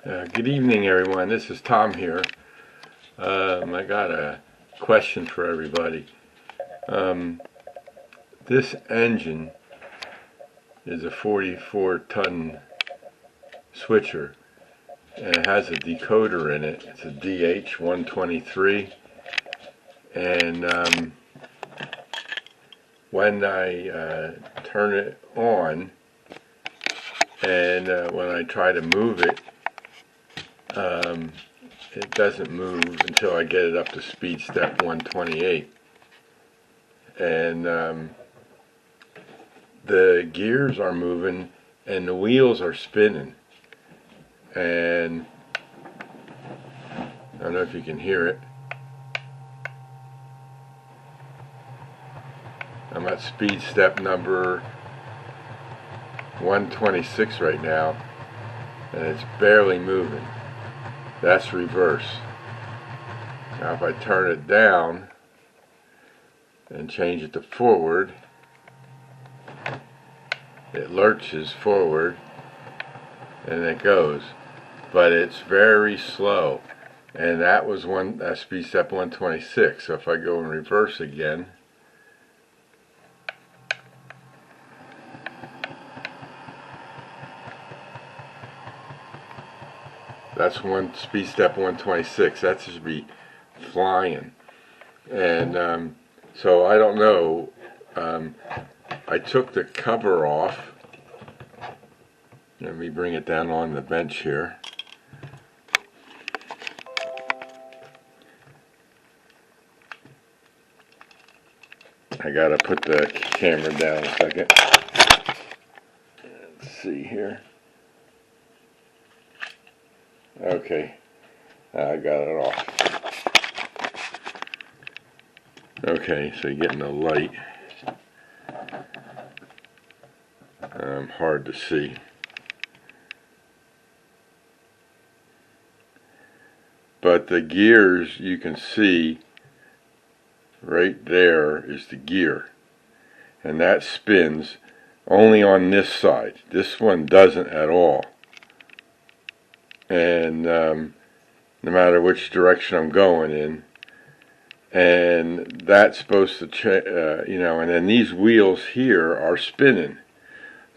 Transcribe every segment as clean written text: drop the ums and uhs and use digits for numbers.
Good evening, everyone. This is Tom here. I got a question for everybody. This engine is a 44-ton switcher, and it has a decoder in it. It's a DH-123, and when I turn it on and when I try to move it, it doesn't move until I get it up to speed step 128. And the gears are moving and the wheels are spinning. And I don't know if you can hear it. I'm at speed step number 126 right now, and it's barely moving. That's reverse. Now if I turn it down and change it to forward, it lurches forward and it goes, but it's very slow. And that was speed step 126. So if I go in reverse again, that's speed step 126. That should be flying. And so I don't know. I took the cover off. Let me bring it down on the bench here. I gotta put the camera down a second. Let's see here. Okay, I got it off. Okay, so you're getting the light. Hard to see. But the gears, you can see right there is the gear. And that spins only on this side. This one doesn't at all. And no matter which direction I'm going in, and that's supposed to and then these wheels here are spinning,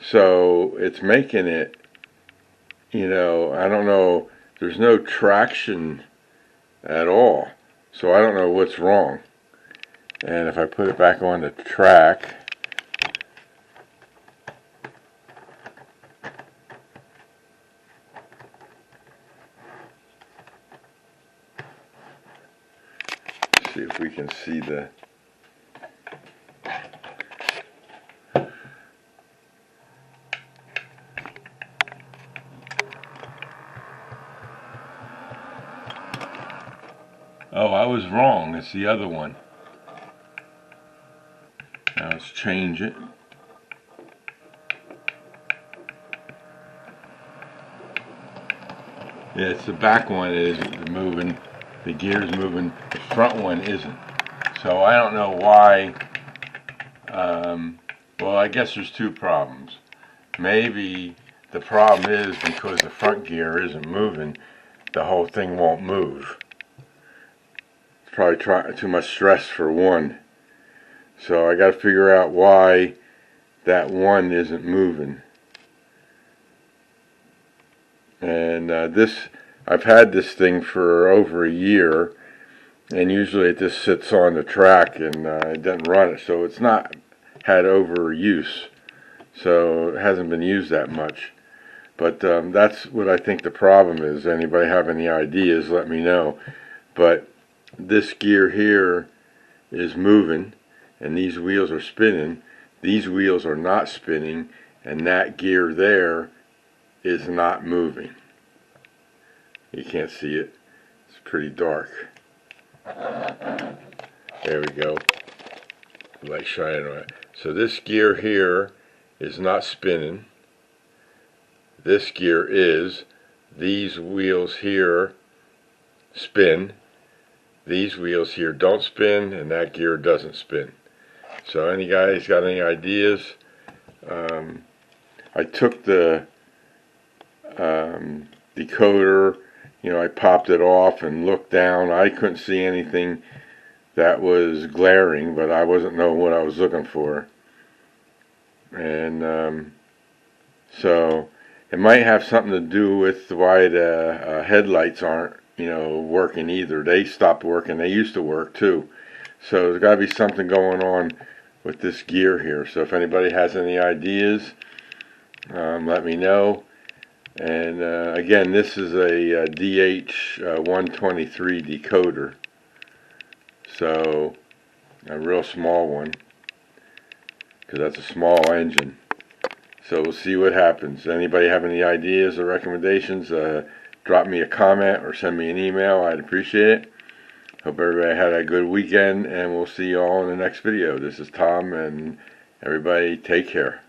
so it's making it, I don't know, there's no traction at all, so I don't know what's wrong. And if I put it back on the track, see if we can see the oh, I was wrong. It's the other one. Now let's change it. Yeah, it's the back one is moving. The gear's moving. The front one isn't. So I don't know why. Well, I guess there's two problems. Maybe the problem is because the front gear isn't moving, the whole thing won't move. It's probably too much stress for one. So I got to figure out why that one isn't moving. And I've had this thing for over a year, and usually it just sits on the track and it doesn't run it, so it's not had overuse, so it hasn't been used that much. But that's what I think the problem is. Anybody have any ideas, let me know. But this gear here is moving, and these wheels are spinning. These wheels are not spinning, and that gear there is not moving. You can't see it. It's pretty dark. There we go. Light shining on it. So this gear here is not spinning. This gear is. These wheels here spin. These wheels here don't spin, and that gear doesn't spin. So any guys got any ideas? I took the decoder, I popped it off and looked down. I couldn't see anything that was glaring, but I wasn't knowing what I was looking for. And so it might have something to do with why the headlights aren't, working either. They stopped working. They used to work too. So there's got to be something going on with this gear here. So if anybody has any ideas, let me know. And again, this is a DH123 decoder. So a real small one, because that's a small engine. So we'll see what happens. Anybody have any ideas or recommendations? Drop me a comment or send me an email. I'd appreciate it. Hope everybody had a good weekend, and we'll see you all in the next video. This is Tom, and everybody take care.